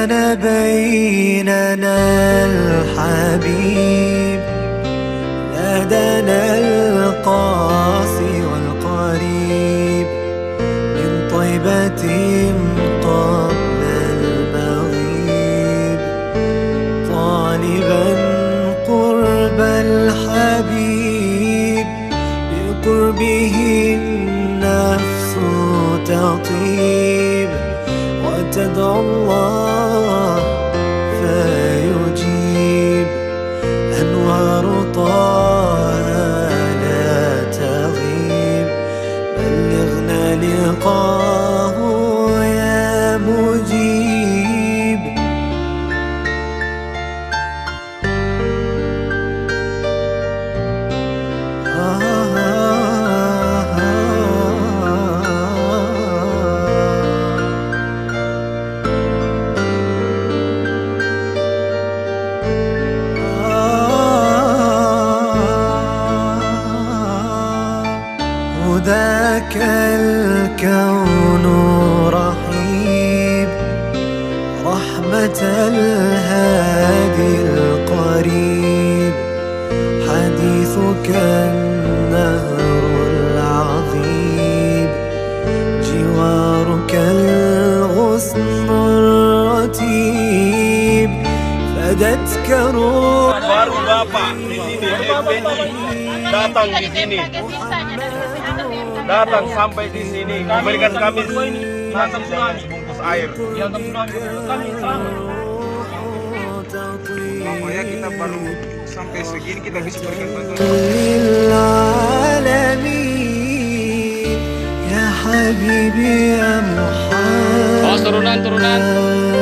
كان بيننا الحبيب نادانا القاصي والقريب من طيبة قبل المغيب طالبا قرب الحبيب بقربه النفس تطيب وتدعو الله فيجيب أنوار طه لا تغيب بلغنا لقاه يا مجيب ذاك الكون رحيب رحمة الهادي القريب حديثك النهر العظيم جوارك الغصن الرتيب فدتك روح baru Bapak di sini FPI datang di sini. Datang sampai di sini memberikan kami nasi dan bungkus air. Ya kita baru sampai segini kita bisa berikan bantuan. Ya Habibi ya Muhammad. Turunan.